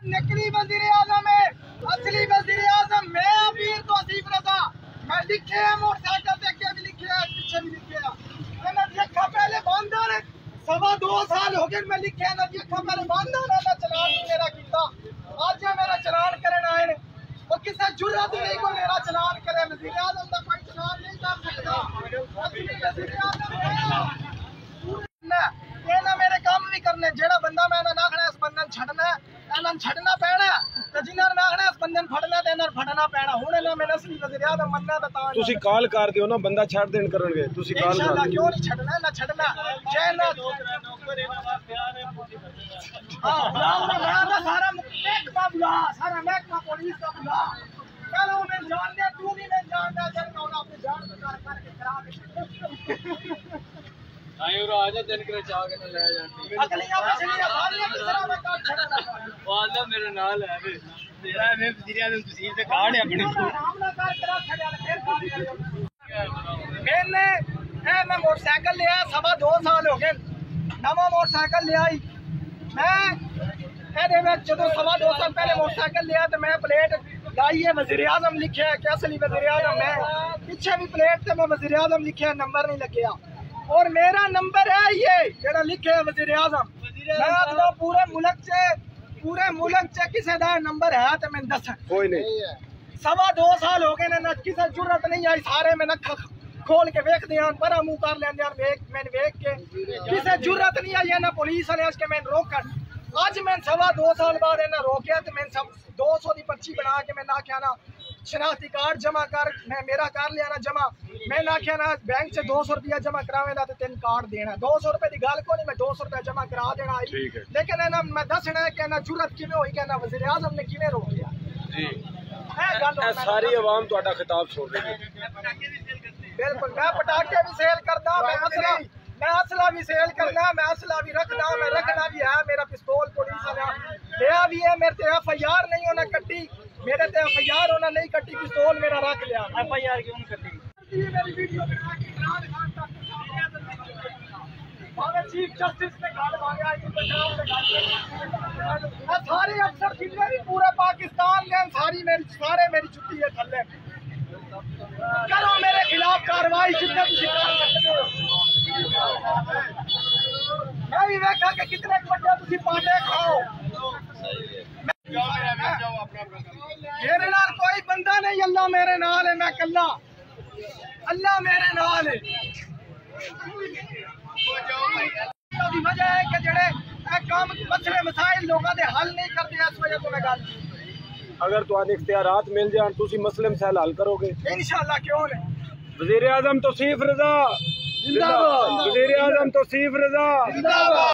नकली वजीर आजम है, असली वजीर आजम मैं अमीर तौसीफ रजा। मैं लिखे है मोटरसाइकिल से के भी लिखे है, पीछे भी लिखे है। मैंने देखा पहले बांधा ने 2.25 साल हो गए मैं लिखे है ना, देखा पहले बांधा ने ना चलान मेरा किया। आज ये मेरा चलान करने आए ने और किसी जुर्रत नहीं को मेरा चलान करे। वजीर आजम का कोई चलान नहीं कर सकता। असली वजीर आजम है ना, मेरे काम भी करने जेड़ा बंदा मैंने नाखना इस बंदन छड़ना ਇਹਨਾਂ ਛੱਡਣਾ ਪੈਣਾ ਤੇ ਜਿਨ੍ਹਾਂ ਨੇ ਆਖਣਾ ਇਸ ਬੰਦੇ ਨੂੰ ਫੜਨਾ ਤੇ ਇਹਨਾਂ ਨੂੰ ਫੜਨਾ ਪੈਣਾ। ਹੁਣ ਇਹਨਾਂ ਮੈਨੂੰ ਅਸਲੀ ਵਜ਼ੀਰ ਆਜ਼ਮ ਮੰਨਣਾ ਤਾਂ ਤੁਸੀਂ ਕਾਲ ਕਰ ਦਿਓ ਨਾ, ਬੰਦਾ ਛੱਡ ਦੇਣ ਕਰਨਗੇ। ਤੁਸੀਂ ਕਾਲ ਕਰ ਇਨਸ਼ਾਅੱਲਾ ਕਿਉਂ ਨਹੀਂ ਛੱਡਣਾ, ਨਾ ਛੱਡਣਾ ਜੇ ਨਾ ਹਾਂ ਸਾਰਾ ਮਹਿਕਮਾ ਬੁਲਾ, ਸਾਰਾ ਮਹਿਕਮਾ ਪੁਲਿਸ ਦਾ ਬੁਲਾ। ਚਲੋ ਮੈਂ ਜਾਣਦਾ, ਤੂੰ ਵੀ ਮੈਂ ਜਾਣਦਾ, ਚੱਲ ਕੌਣ ਆਪਣੀ ਜਾਨ ਬਚਾ ਕਰਕੇ ਖਰਾਬ आयो राजा दिन करे चाह के ले जाती अगलियां मछलियां सारियां किस तरह मैं काट छड़ना वाला मेरे नाल है वे तेरा मैं वजीर आजम तहसील से काट है अपने हमला कर करा छड़या फिर मैंने मैं मोटरसाइकिल लिया 2.25 साल हो गए। नवा मोटरसाइकिल लिया मैं ਇਹਦੇ ਵਿੱਚ ਜਦੋਂ 2.25 साल पहले मोटरसाइकिल लिया तो मैं प्लेट लाई है वजीर आजम लिखे है कि असली वजीर आजम है। पीछे भी प्लेट से मैं वजीर आजम लिखे है, नंबर नहीं लगे और मेरा नंबर है ये जेड़ा लिखे है वजीर आजम। मैं अपना पूरे मुल्क से किसी का नंबर है तो मैं दस कोई नहीं। 2.25 साल हो गए ना, किसी जरूरत नहीं आई। सारे मैं नखा खोल के वेख दिया पर मुंह कर लेंदे मैंने वेख के किसी जरूरत नहीं आई ना पुलिस वाले इसके मैं रोकन। अज मैं 2.25 साल बाद इन्हें रोकया तो मैं 200 की पर्ची बना के मैं आख्या ना शनाख्ती कार्ड जमा कर, मैं मेरा कर लिया ना जमा। मैं आख्या ना बैंक से 200 रुपया जमा करावेगा तो तेन कार्ड देना। 200 रुपए की गल को नहीं, मैं 200 रुपया जमा करा देना आई। लेकिन है ना मैं दसना है कि ना जरूरत किवें होई कि ना वजीर आजम ने किवें रोकिया जी। सारी आवाम तुहाडा खिताब सुन रही है। बिल्कुल मैं पटाखे भी सेल करदा, मैं असला भी सेल करना, मैं असला भी रखना, मैं रखना भी है। मेरा पिस्तौल पुलिस वाला लिया भी है। मेरे ते FIR नहीं होना कट्टी, मेरे ते FIR होना नहीं कट्टी, पिस्तौल मेरा रख लिया। FIR क्यों नहीं कट्टी? मेरी वीडियो बना के इमरान खान तक चीफ जस्टिस ने गल मांगा सारे अफसर जितने भी पूरे पाकिस्तान के सारे मेरी छुट्टी है थले करो मेरे खिलाफ कार्रवाई जितने भी कर सकते हो। मैं भी देखा कि कितने बड़े तुम पाटे खाओ। मेरे नाल कोई बंदा नहीं, अल्लाह मेरे नाल है, मैं कल्ला, अल्लाह मेरे नाल है। वजह है कि जेड़े काम मसले मसाइल लोगों के हल नहीं करते, इस वजह तो मैं गल अगर तुहाडे इख्तियारात मिल जान तुसी मसले मसाइल हल करोगे इंशाअल्लाह क्यों नहीं। वजीर आजम तौसीफ रजा जिंदाबाद, वजीर आजम तौसीफ रजा जिंदाबाद।